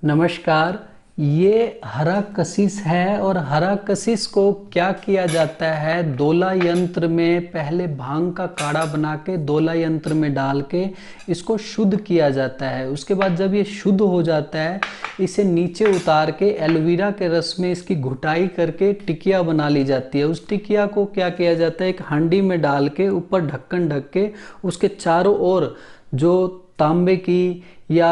नमस्कार। ये हरा कशिश है और हरा कशिश को क्या किया जाता है, दोला यंत्र में पहले भांग का काढ़ा बना के दोला यंत्र में डाल के इसको शुद्ध किया जाता है। उसके बाद जब ये शुद्ध हो जाता है, इसे नीचे उतार के एलोवेरा के रस में इसकी घुटाई करके टिकिया बना ली जाती है। उस टिकिया को क्या किया जाता है, एक हांडी में डाल के ऊपर ढक्कन ढक के उसके चारों ओर जो तांबे की या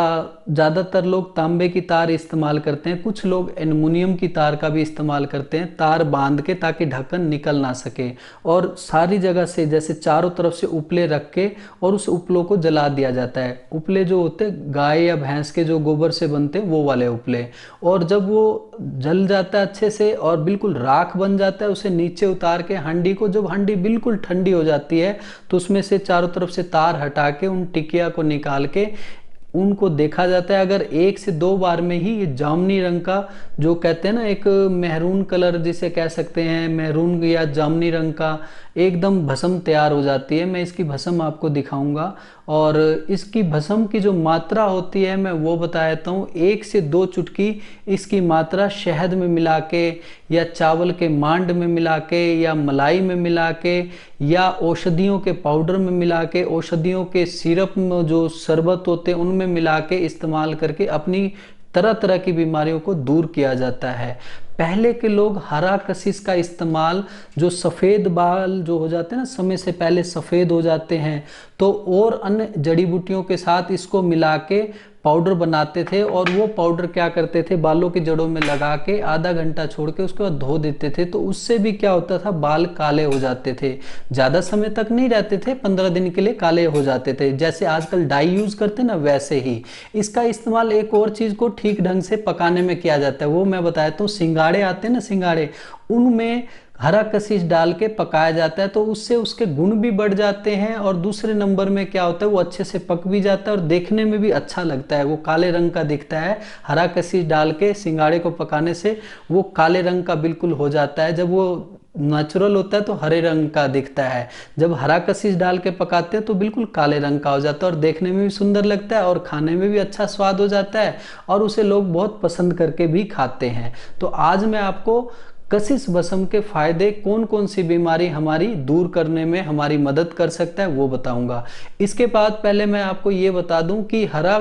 ज़्यादातर लोग तांबे की तार इस्तेमाल करते हैं, कुछ लोग एल्युमिनियम की तार का भी इस्तेमाल करते हैं, तार बांध के ताकि ढक्कन निकल ना सके। और सारी जगह से जैसे चारों तरफ से उपले रख के और उस उपलों को जला दिया जाता है। उपले जो होते हैं गाय या भैंस के जो गोबर से बनते हैं वो वाले उपले। और जब वो जल जाता है अच्छे से और बिल्कुल राख बन जाता है, उसे नीचे उतार के हांडी को, जब हांडी बिल्कुल ठंडी हो जाती है तो उसमें से चारों तरफ से तार हटा के उन टिकिया को निकाल के उनको देखा जाता है। अगर 1 से 2 बार में ही ये जामुनी रंग का, जो कहते हैं ना, एक मेहरून कलर जिसे कह सकते हैं, मेहरून या जामुनी रंग का एकदम भस्म तैयार हो जाती है। मैं इसकी भस्म आपको दिखाऊंगा और इसकी भस्म की जो मात्रा होती है मैं वो बता देता हूँ। 1 से 2 चुटकी इसकी मात्रा शहद में मिला के या चावल के मांड में मिला के या मलाई में मिला के या औषधियों के पाउडर में मिला के, औषधियों के सिरप में जो शरबत होते हैं उनमें मिला के इस्तेमाल करके अपनी तरह तरह की बीमारियों को दूर किया जाता है। पहले के लोग हरा कशिश का इस्तेमाल, जो सफ़ेद बाल जो हो जाते हैं ना, समय से पहले सफ़ेद हो जाते हैं, तो और अन्य जड़ी बूटियों के साथ इसको मिला के पाउडर बनाते थे। और वो पाउडर क्या करते थे, बालों की जड़ों में लगा के आधा घंटा छोड़ के उसके बाद धो देते थे। तो उससे भी क्या होता था, बाल काले हो जाते थे। ज़्यादा समय तक नहीं रहते थे, 15 दिन के लिए काले हो जाते थे। जैसे आजकल डाई यूज़ करते हैं ना, वैसे ही इसका इस्तेमाल एक और चीज़ को ठीक ढंग से पकाने में किया जाता है। वो मैं बताता हूँ। सिंगाड़े आते हैं ना, सिंगाड़े, उनमें हरा कशिश डाल के पकाया जाता है तो उससे उसके गुण भी बढ़ जाते हैं। और दूसरे नंबर में क्या होता है, वो अच्छे से पक भी जाता है और देखने में भी अच्छा लगता है, वो काले रंग का दिखता है। हरा कशिश डाल के सिंगाड़े को पकाने से वो काले रंग का बिल्कुल हो जाता है। जब वो नेचुरल होता है तो हरे रंग का दिखता है, जब हरा कशिश डाल के पकाते हैं तो बिल्कुल काले रंग का हो जाता है और देखने में भी सुंदर लगता है और खाने में भी अच्छा स्वाद हो जाता है और उसे लोग बहुत पसंद करके भी खाते हैं। तो आज मैं आपको कशिश भस्म के फायदे, कौन कौन सी बीमारी हमारी दूर करने में हमारी मदद कर सकता है, वो बताऊंगा। इसके बाद पहले मैं आपको ये बता दूं कि हरा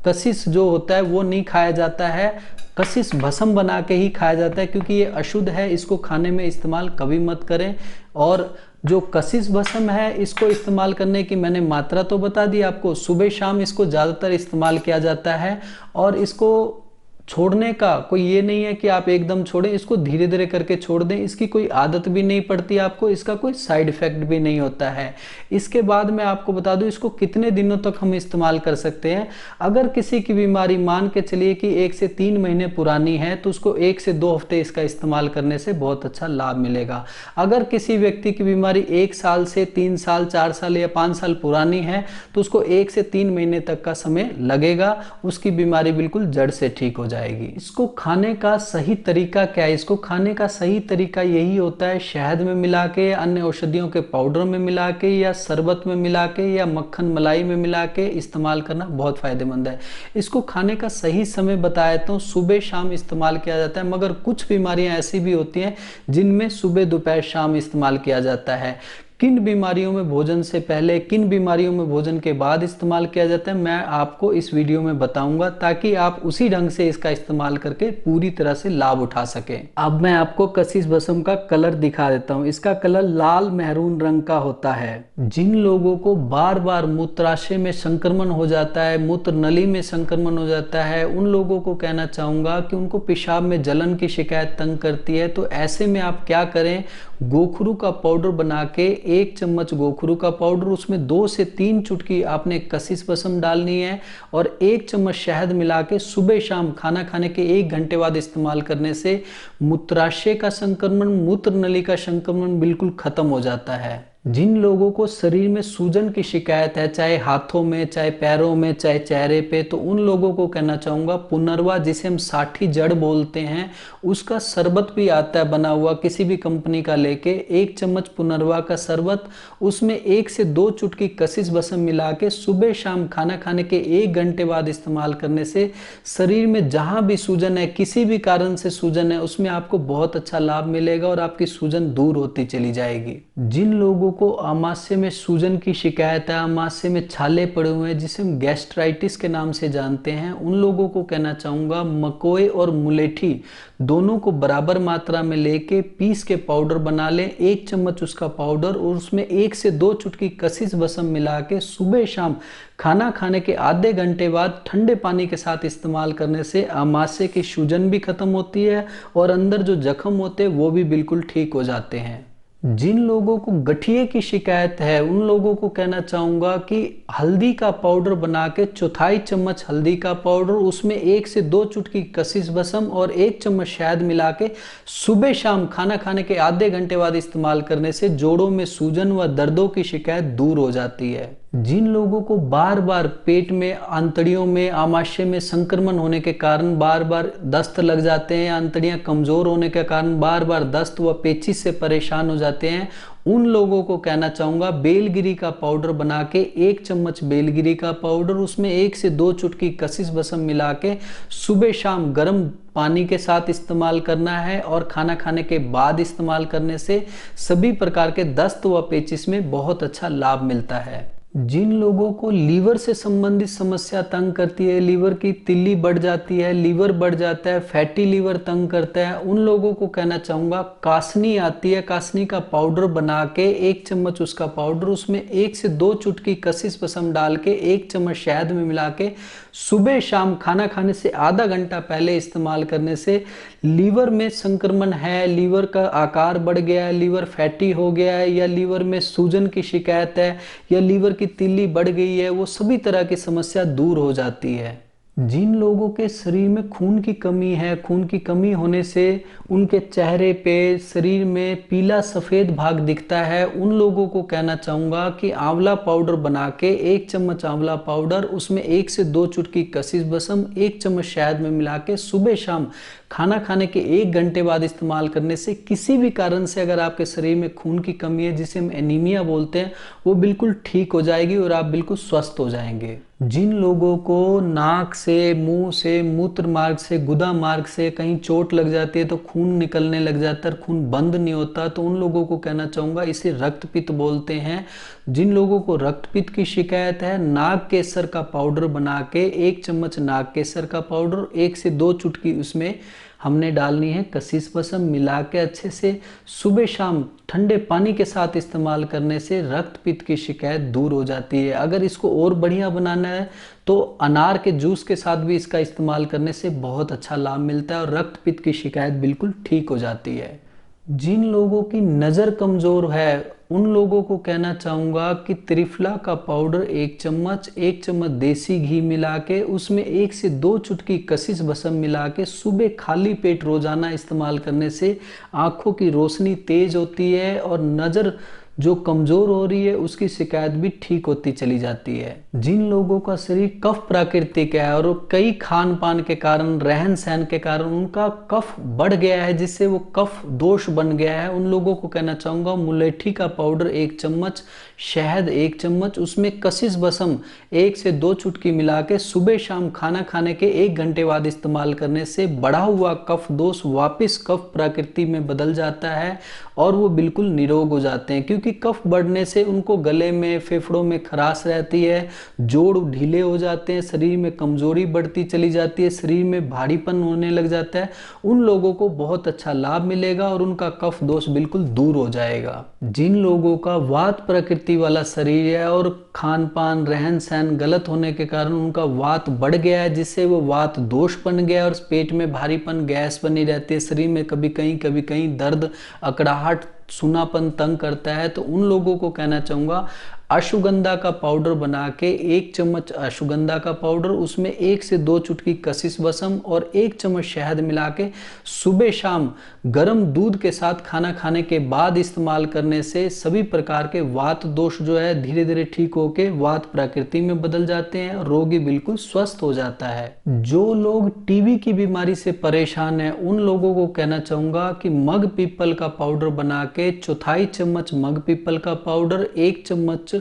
कशिश जो होता है वो नहीं खाया जाता है, कशिश भस्म बना के ही खाया जाता है, क्योंकि ये अशुद्ध है। इसको खाने में इस्तेमाल कभी मत करें। और जो कशिश भस्म है, इसको इस्तेमाल करने की मैंने मात्रा तो बता दी आपको। सुबह शाम इसको ज़्यादातर इस्तेमाल किया जाता है और इसको छोड़ने का कोई ये नहीं है कि आप एकदम छोड़ें, इसको धीरे धीरे करके छोड़ दें। इसकी कोई आदत भी नहीं पड़ती आपको, इसका कोई साइड इफेक्ट भी नहीं होता है। इसके बाद मैं आपको बता दूं इसको कितने दिनों तक हम इस्तेमाल कर सकते हैं। अगर किसी की बीमारी मान के चलिए कि 1 से 3 महीने पुरानी है तो उसको 1 से 2 हफ्ते इसका इस्तेमाल करने से बहुत अच्छा लाभ मिलेगा। अगर किसी व्यक्ति की बीमारी 1 साल से 3 साल 4 साल या 5 साल पुरानी है तो उसको 1 से 3 महीने तक का समय लगेगा, उसकी बीमारी बिल्कुल जड़ से ठीक हो जाएगी। इसको खाने का सही तरीका क्या है? इसको खाने का सही तरीका यही होता है, शहद में मिला के, अन्य औषधियों के पाउडर में मिला के या शरबत में मिला के या मक्खन मलाई में मिला के इस्तेमाल करना बहुत फायदेमंद है। इसको खाने का सही समय बताया तो सुबह शाम इस्तेमाल किया जाता है, मगर कुछ बीमारियां ऐसी भी होती हैं जिनमें सुबह दोपहर शाम इस्तेमाल किया जाता है। किन बीमारियों में भोजन से पहले, किन बीमारियों में भोजन के बाद इस्तेमाल किया जाता है, मैं आपको इस वीडियो में बताऊंगा, ताकि आप उसी ढंग से इसका इस्तेमाल करके पूरी तरह से लाभ उठा सकें। अब मैं आपको कशिश भस्म का कलर दिखा देता हूं। इसका कलर लाल मेहरून रंग का होता है। जिन लोगों को बार बार मूत्राशय में संक्रमण हो जाता है, मूत्र नली में संक्रमण हो जाता है, उन लोगों को कहना चाहूंगा कि उनको पेशाब में जलन की शिकायत तंग करती है, तो ऐसे में आप क्या करें, गोखरू का पाउडर बना के 1 चम्मच गोखरू का पाउडर, उसमें 2 से 3 चुटकी आपने कशिश भस्म डालनी है और 1 चम्मच शहद मिला के सुबह शाम खाना खाने के 1 घंटे बाद इस्तेमाल करने से मूत्राशय का संक्रमण, मूत्र नली का संक्रमण बिल्कुल खत्म हो जाता है। जिन लोगों को शरीर में सूजन की शिकायत है, चाहे हाथों में, चाहे पैरों में, चाहे चेहरे पे, तो उन लोगों को कहना चाहूँगा पुनर्वा, जिसे हम साठी जड़ बोलते हैं, उसका शरबत भी आता है बना हुआ किसी भी कंपनी का लेके। 1 चम्मच पुनर्वा का शरबत, उसमें 1 से 2 चुटकी कशिश भस्म मिला के सुबह शाम खाना खाने के 1 घंटे बाद इस्तेमाल करने से शरीर में जहाँ भी सूजन है, किसी भी कारण से सूजन है, उसमें आपको बहुत अच्छा लाभ मिलेगा और आपकी सूजन दूर होती चली जाएगी। जिन लोगों को आमाशय में सूजन की शिकायत है, आमाशय में छाले पड़े हुए हैं, जिसे हम गैस्ट्राइटिस के नाम से जानते हैं, उन लोगों को कहना चाहूँगा मकोई और मुलेठी दोनों को बराबर मात्रा में लेके पीस के पाउडर बना लें। 1 चम्मच उसका पाउडर और उसमें 1 से 2 चुटकी कशिश भस्म मिला के सुबह शाम खाना खाने के आधे घंटे बाद ठंडे पानी के साथ इस्तेमाल करने से आमाशय की सूजन भी खत्म होती है और अंदर जो जख्म होते हैं वो भी बिल्कुल ठीक हो जाते हैं। जिन लोगों को गठिए की शिकायत है, उन लोगों को कहना चाहूँगा कि हल्दी का पाउडर बना के 1/4 चम्मच हल्दी का पाउडर, उसमें 1 से 2 चुटकी कशिश भस्म और 1 चम्मच शहद मिला के सुबह शाम खाना खाने के आधे घंटे बाद इस्तेमाल करने से जोड़ों में सूजन व दर्दों की शिकायत दूर हो जाती है। जिन लोगों को बार बार पेट में, आंतड़ियों में, आमाशय में संक्रमण होने के कारण बार बार दस्त लग जाते हैं, आंतड़ियां कमजोर होने के कारण बार बार दस्त व पेचिश से परेशान हो जाते हैं, उन लोगों को कहना चाहूँगा बेलगिरी का पाउडर बना के 1 चम्मच बेलगिरी का पाउडर, उसमें 1 से 2 चुटकी कशिश भस्म मिला के सुबह शाम गर्म पानी के साथ इस्तेमाल करना है और खाना खाने के बाद इस्तेमाल करने से सभी प्रकार के दस्त व पेचिश में बहुत अच्छा लाभ मिलता है। जिन लोगों को लीवर से संबंधित समस्या तंग करती है, लीवर की तिल्ली बढ़ जाती है, लीवर बढ़ जाता है, फैटी लीवर तंग करता है, उन लोगों को कहना चाहूँगा कासनी आती है, कासनी का पाउडर बना के 1 चम्मच उसका पाउडर, उसमें 1 से 2 चुटकी कशिश भस्म डाल के 1 चम्मच शहद में मिला के सुबह शाम खाना खाने से आधा घंटा पहले इस्तेमाल करने से लीवर में संक्रमण है, लीवर का आकार बढ़ गया है, लीवर फैटी हो गया है, या लीवर में सूजन की शिकायत है, या लीवर की तिल्ली बढ़ गई है, वो सभी तरह की समस्या दूर हो जाती है। जिन लोगों के शरीर में खून की कमी है, खून की कमी होने से उनके चेहरे पे, शरीर में पीला सफ़ेद भाग दिखता है, उन लोगों को कहना चाहूँगा कि आंवला पाउडर बना के 1 चम्मच आंवला पाउडर, उसमें 1 से 2 चुटकी कशिश भस्म 1 चम्मच शहद में मिला के सुबह शाम खाना खाने के 1 घंटे बाद इस्तेमाल करने से किसी भी कारण से अगर आपके शरीर में खून की कमी है, जिसे हम एनीमिया बोलते हैं, वो बिल्कुल ठीक हो जाएगी और आप बिल्कुल स्वस्थ हो जाएंगे। जिन लोगों को नाक से, मुंह से, मूत्र मार्ग से, गुदा मार्ग से कहीं चोट लग जाती है तो खून निकलने लग जाता है, खून बंद नहीं होता, तो उन लोगों को कहना चाहूँगा इसे रक्तपित्त बोलते हैं। जिन लोगों को रक्तपित्त की शिकायत है, नाग केसर का पाउडर बना के 1 चम्मच नाग केसर का पाउडर, 1 से 2 चुटकी उसमें हमने डालनी है कशिश भस्म, मिला के अच्छे से सुबह शाम ठंडे पानी के साथ इस्तेमाल करने से रक्तपित्त की शिकायत दूर हो जाती है। अगर इसको और बढ़िया बनाना है तो अनार के जूस के साथ भी इसका इस्तेमाल करने से बहुत अच्छा लाभ मिलता है और रक्तपित्त की शिकायत बिल्कुल ठीक हो जाती है। जिन लोगों की नज़र कमज़ोर है, उन लोगों को कहना चाहूँगा कि त्रिफला का पाउडर 1 चम्मच, 1 चम्मच देसी घी मिला के उसमें 1 से 2 चुटकी कशिश भस्म मिला के सुबह खाली पेट रोजाना इस्तेमाल करने से आँखों की रोशनी तेज होती है और नज़र जो कमज़ोर हो रही है उसकी शिकायत भी ठीक होती चली जाती है। जिन लोगों का शरीर कफ प्राकृतिक है और कई खान पान के कारण, रहन सहन के कारण उनका कफ बढ़ गया है, जिससे वो कफ दोष बन गया है, उन लोगों को कहना चाहूँगा मुलेठी का पाउडर 1 चम्मच, शहद 1 चम्मच, उसमें कशिश भस्म 1 से 2 चुटकी मिला के सुबह शाम खाना खाने के 1 घंटे बाद इस्तेमाल करने से बढ़ा हुआ कफ दोष वापस कफ प्रकृति में बदल जाता है और वो बिल्कुल निरोग हो जाते हैं। क्योंकि कफ बढ़ने से उनको गले में, फेफड़ों में खराश रहती है, जोड़ ढीले हो जाते हैं, शरीर में कमजोरी बढ़ती चली जाती है, शरीर में भारीपन होने लग जाता है, उन लोगों को बहुत अच्छा लाभ मिलेगा और उनका कफ दोष बिल्कुल दूर हो जाएगा। जिन लोगों का वात प्रकृति वाला शरीर है और खान पान, रहन सहन गलत होने के कारण उनका वात बढ़ गया है, जिससे वो वात दोष बन गया है और पेट में भारीपन, गैस बनी रहती है, शरीर में कभी कहीं दर्द, अकड़ाहट, सूनापन तंग करता है, तो उन लोगों को कहना चाहूँगा अश्वगंधा का पाउडर बना के 1 चम्मच अश्वगंधा का पाउडर, उसमें 1 से 2 चुटकी कशिश भस्म और 1 चम्मच शहद मिला के सुबह शाम गर्म दूध के साथ खाना खाने के बाद इस्तेमाल करने से सभी प्रकार के वात दोष जो है धीरे धीरे ठीक होके वात प्रकृति में बदल जाते हैं और रोगी बिल्कुल स्वस्थ हो जाता है। जो लोग टीबी की बीमारी से परेशान है उन लोगों को कहना चाहूंगा कि मग पीपल का पाउडर बना के 1/4 चम्मच मग पीपल का पाउडर, 1 चम्मच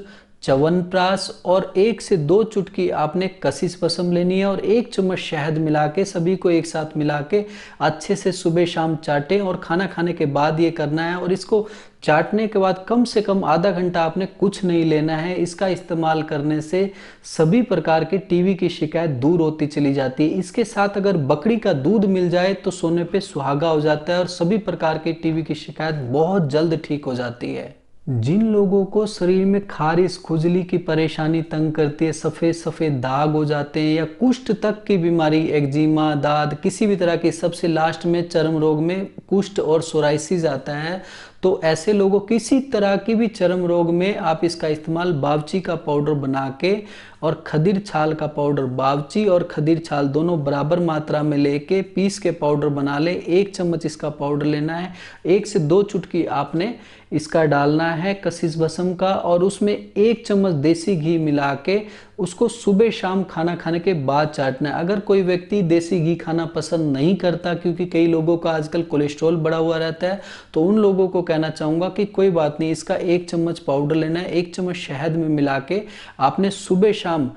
च्यवनप्राश और 1 से 2 चुटकी आपने कशिश भस्म लेनी है और 1 चम्मच शहद मिला के सभी को एक साथ मिला के अच्छे से सुबह शाम चाटें और खाना खाने के बाद ये करना है। और इसको चाटने के बाद कम से कम आधा घंटा आपने कुछ नहीं लेना है। इसका इस्तेमाल करने से सभी प्रकार के टीबी की शिकायत दूर होती चली जाती है। इसके साथ अगर बकरी का दूध मिल जाए तो सोने पे सुहागा हो जाता है और सभी प्रकार के टीबी की शिकायत बहुत जल्द ठीक हो जाती है। जिन लोगों को शरीर में खारिश खुजली की परेशानी तंग करती है, सफ़ेद सफ़ेद दाग हो जाते हैं या कुष्ठ तक की बीमारी, एक्जिमा, दाद, किसी भी तरह की, सबसे लास्ट में चर्म रोग में कुष्ठ और सोराइसिस आता है, तो ऐसे लोगों किसी तरह की भी चर्म रोग में आप इसका इस्तेमाल बावची का पाउडर बना के और खदीर छाल का पाउडर, बावची और खदीर छाल दोनों बराबर मात्रा में लेके पीस के पाउडर बना ले। 1 चम्मच इसका पाउडर लेना है, 1 से 2 चुटकी आपने इसका डालना है कशिश भस्म का और उसमें 1 चम्मच देसी घी मिला के उसको सुबह शाम खाना खाने के बाद चाटना है। अगर कोई व्यक्ति देसी घी खाना पसंद नहीं करता, क्योंकि कई लोगों का आजकल कोलेस्ट्रॉल बढ़ा हुआ रहता है, तो उन लोगों को कहना चाहूँगा कि कोई बात नहीं, इसका 1 चम्मच पाउडर लेना है, 1 चम्मच शहद में मिला के आपने सुबह शाम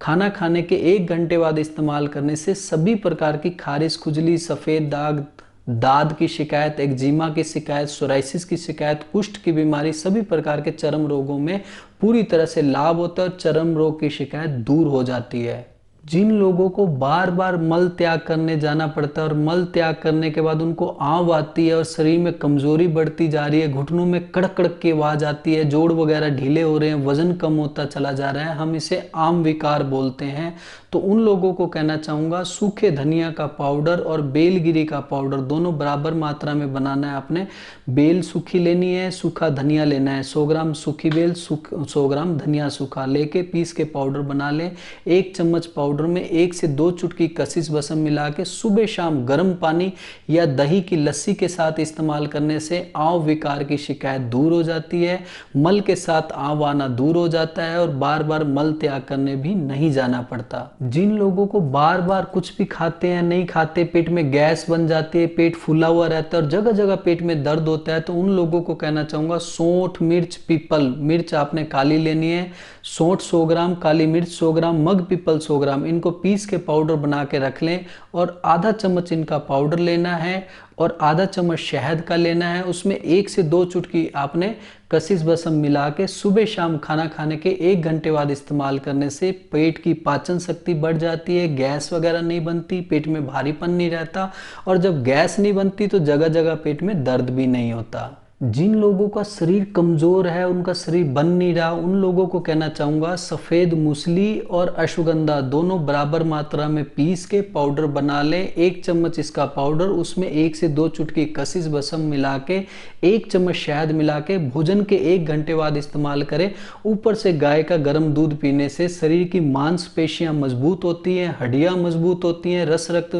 खाना खाने के 1 घंटे बाद इस्तेमाल करने से सभी प्रकार की खारिश खुजली, सफ़ेद दाग, दाद की शिकायत, एक्जिमा की शिकायत, सोराइसिस की शिकायत, कुष्ठ की बीमारी, सभी प्रकार के चर्म रोगों में पूरी तरह से लाभ होता है और चर्म रोग की शिकायत दूर हो जाती है। जिन लोगों को बार बार मल त्याग करने जाना पड़ता है और मल त्याग करने के बाद उनको आंव आती है और शरीर में कमजोरी बढ़ती जा रही है, घुटनों में कड़क कड़क की आवाज आती है, जोड़ वगैरह ढीले हो रहे हैं, वजन कम होता चला जा रहा है, हम इसे आम विकार बोलते हैं, तो उन लोगों को कहना चाहूँगा सूखे धनिया का पाउडर और बेलगिरी का पाउडर दोनों बराबर मात्रा में बनाना है। आपने बेल सूखी लेनी है, सूखा धनिया लेना है, 100 ग्राम सूखी बेल, 100 ग्राम धनिया सूखा लेके पीस के पाउडर बना ले। 1 चम्मच पाउडर में 1 से 2 चुटकी कशिश भस्म मिला के सुबह शाम गर्म पानी या दही की लस्सी के साथ इस्तेमाल करने से आंव विकार की शिकायत दूर हो जाती है, मल के साथ आंव आना दूर हो जाता है और बार बार मल त्याग करने भी नहीं जाना पड़ता। जिन लोगों को बार बार कुछ भी खाते हैं नहीं खाते, पेट में गैस बन जाती है, पेट फूला हुआ रहता है और जगह जगह पेट में दर्द होता है, तो उन लोगों को कहना चाहूँगा सौंठ, मिर्च, पीपल, मिर्च आपने काली लेनी है, सौंठ 100 ग्राम, काली मिर्च 100 ग्राम, मग पीपल 100 ग्राम, इनको पीस के पाउडर बना के रख लें और आधा चम्मच इनका पाउडर लेना है और आधा चम्मच शहद का लेना है। उसमें 1 से 2 चुटकी आपने कशिश भस्म मिला के सुबह शाम खाना खाने के 1 घंटे बाद इस्तेमाल करने से पेट की पाचन शक्ति बढ़ जाती है, गैस वगैरह नहीं बनती, पेट में भारीपन नहीं रहता और जब गैस नहीं बनती तो जगह जगह पेट में दर्द भी नहीं होता। जिन लोगों का शरीर कमजोर है, उनका शरीर बन नहीं रहा, उन लोगों को कहना चाहूँगा सफ़ेद मूसली और अश्वगंधा दोनों बराबर मात्रा में पीस के पाउडर बना लें। 1 चम्मच इसका पाउडर, उसमें 1 से 2 चुटकी कशिश भस्म मिला के 1 चम्मच शहद मिला के भोजन के 1 घंटे बाद इस्तेमाल करें। ऊपर से गाय का गर्म दूध पीने से शरीर की मांसपेशियां मजबूत होती हैं, हड्डियां मजबूत होती हैं, रस रक्त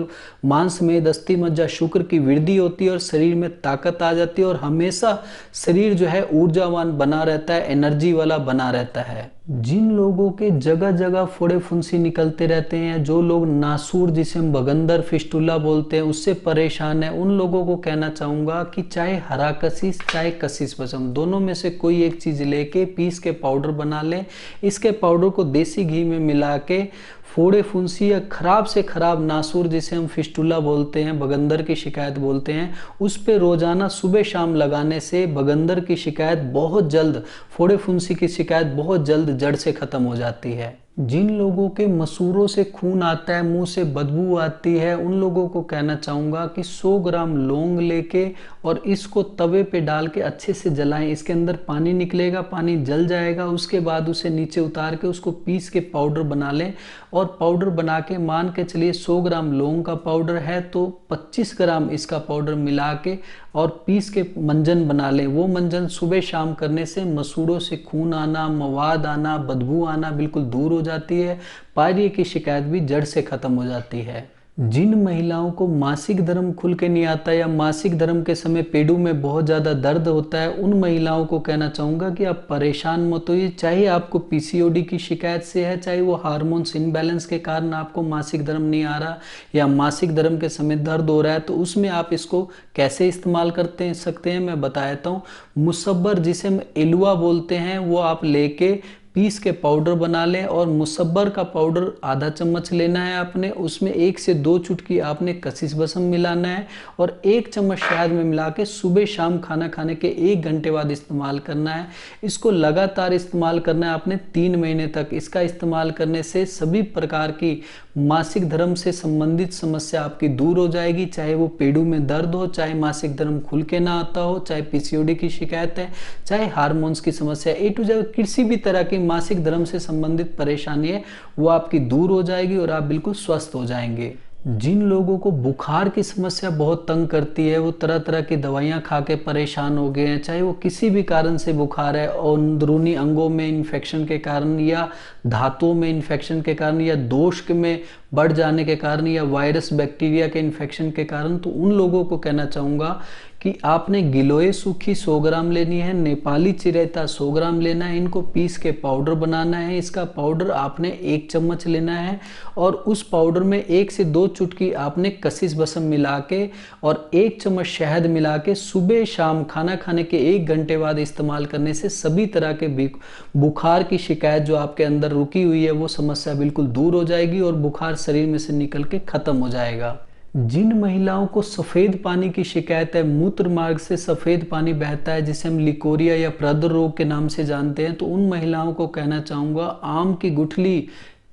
मांस में अस्थि मज्जा शुक्र की वृद्धि होती है और शरीर में ताकत आ जाती है और हमेशा शरीर जो है ऊर्जावान बना रहता है, एनर्जी वाला बना रहता है। जिन लोगों के जगह जगह फोड़े फुंसी निकलते रहते हैं, जो लोग नासूर जिसे हम बगंदर फिस्टुला बोलते हैं उससे परेशान है, उन लोगों को कहना चाहूँगा कि चाहे हरा कशिश चाहे कशिश भस्म दोनों में से कोई एक चीज़ लेके पीस के पाउडर बना लें। इसके पाउडर को देसी घी में मिला के फोड़े फुंसी या खराब से खराब नासूर जिसे हम फिस्टुला बोलते हैं, बगंदर की शिकायत बोलते हैं, उस पे रोजाना सुबह शाम लगाने से बगंदर की शिकायत बहुत जल्द, फोड़े फुंसी की शिकायत बहुत जल्द जड़ से खत्म हो जाती है। जिन लोगों के मसूरों से खून आता है, मुंह से बदबू आती है, उन लोगों को कहना चाहूँगा कि 100 ग्राम लौंग लेके और इसको तवे पे डाल के अच्छे से जलाएं। इसके अंदर पानी निकलेगा, पानी जल जाएगा, उसके बाद उसे नीचे उतार के उसको पीस के पाउडर बना लें और पाउडर बना के मान के चलिए 100 ग्राम लौंग का पाउडर है तो 25 ग्राम इसका पाउडर मिला के और पीस के मंजन बना लें। वो मंजन सुबह शाम करने से मसूड़ों से खून आना, मवाद आना, बदबू आना बिल्कुल दूर हो जाती है। पायरिया की शिकायत भी जड़ से खत्म हो जाती है। जिन महिलाओं को मासिक धर्म खुल के नहीं आता या मासिक धर्म के समय पेडू में बहुत ज़्यादा दर्द होता है, उन महिलाओं को कहना चाहूँगा कि आप परेशान मत होइए। चाहे आपको पीसीओडी की शिकायत से है, चाहे वो हार्मोन्स इनबैलेंस के कारण आपको मासिक धर्म नहीं आ रहा या मासिक धर्म के समय दर्द हो रहा है, तो उसमें आप इसको कैसे इस्तेमाल करते सकते हैं मैं बता देता हूँ। मुसब्बर, जिसे हम एलुआ बोलते हैं, वो आप लेके पीस के पाउडर बना लें और मुसब्बर का पाउडर आधा चम्मच लेना है आपने। उसमें 1 से 2 चुटकी आपने कशिश भस्म मिलाना है और 1 चम्मच शहद में मिला के सुबह शाम खाना खाने के 1 घंटे बाद इस्तेमाल करना है। इसको लगातार इस्तेमाल करना है आपने 3 महीने तक। इसका इस्तेमाल करने से सभी प्रकार की मासिक धर्म से संबंधित समस्या आपकी दूर हो जाएगी, चाहे वो पेडू में दर्द हो, चाहे मासिक धर्म खुल के ना आता हो, चाहे पीसीओडी की शिकायत है, चाहे हार्मोन्स की समस्या, ए टू जेड किसी भी तरह की मासिक धर्म से संबंधित परेशानी है वो आपकी दूर हो जाएगी और आप बिल्कुल स्वस्थ हो जाएंगे। जिन लोगों को बुखार की समस्या बहुत तंग करती है, वो तरह तरह की दवाइयाँ खा के परेशान हो गए हैं, चाहे वो किसी भी कारण से बुखार है, और अंदरूनी अंगों में इन्फेक्शन के कारण या धातुओं में इन्फेक्शन के कारण या दोष में बढ़ जाने के कारण या वायरस बैक्टीरिया के इन्फेक्शन के कारण, तो उन लोगों को कहना चाहूँगा कि आपने गिलोय सूखी 100 ग्राम लेनी है, नेपाली चिरेता 100 ग्राम लेना है। इनको पीस के पाउडर बनाना है। इसका पाउडर आपने 1 चम्मच लेना है और उस पाउडर में 1 से 2 चुटकी आपने कशिश भस्म मिला के और 1 चम्मच शहद मिला के सुबह शाम खाना खाने के 1 घंटे बाद इस्तेमाल करने से सभी तरह के बुखार की शिकायत जो आपके अंदर रुकी हुई है वो समस्या बिल्कुल दूर हो जाएगी और बुखार शरीर में से निकल के खत्म हो जाएगा। जिन महिलाओं को सफ़ेद पानी की शिकायत है, मूत्र मार्ग से सफ़ेद पानी बहता है, जिसे हम लिकोरिया या प्रदर रोग के नाम से जानते हैं, तो उन महिलाओं को कहना चाहूँगा आम की गुठली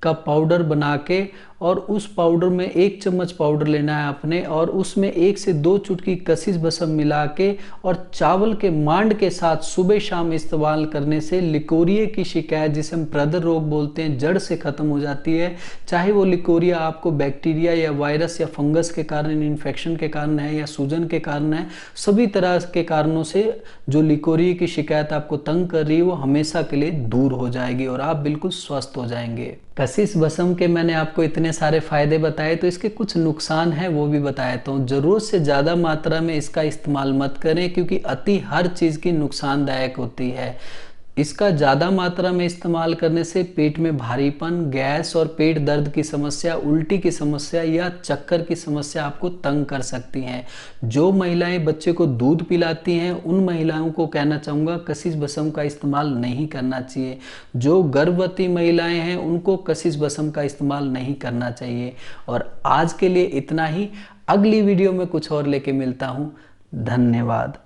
का पाउडर बना के और उस पाउडर में 1 चम्मच पाउडर लेना है आपने और उसमें 1 से 2 चुटकी कशिश भस्म मिला के और चावल के मांड के साथ सुबह शाम इस्तेमाल करने से लिकोरिया की शिकायत, जिसे हम प्रदर रोग बोलते हैं, जड़ से खत्म हो जाती है। चाहे वो लिकोरिया आपको बैक्टीरिया या वायरस या फंगस के कारण, इन्फेक्शन के कारण है या सूजन के कारण है, सभी तरह के कारणों से जो लिकोरिया की शिकायत आपको तंग कर रही है वो हमेशा के लिए दूर हो जाएगी और आप बिल्कुल स्वस्थ हो जाएंगे। कशिश भस्म के मैंने आपको इतने सारे फायदे बताए, तो इसके कुछ नुकसान हैं वो भी बताया हूँ। जरूरत से ज़्यादा मात्रा में इसका इस्तेमाल मत करें, क्योंकि अति हर चीज़ की नुकसानदायक होती है। इसका ज़्यादा मात्रा में इस्तेमाल करने से पेट में भारीपन, गैस और पेट दर्द की समस्या, उल्टी की समस्या या चक्कर की समस्या आपको तंग कर सकती हैं। जो महिलाएं बच्चे को दूध पिलाती हैं उन महिलाओं को कहना चाहूँगा कशिश भस्म का इस्तेमाल नहीं करना चाहिए। जो गर्भवती महिलाएं हैं उनको कशिश भस्म का इस्तेमाल नहीं करना चाहिए। और आज के लिए इतना ही। अगली वीडियो में कुछ और लेके मिलता हूँ। धन्यवाद।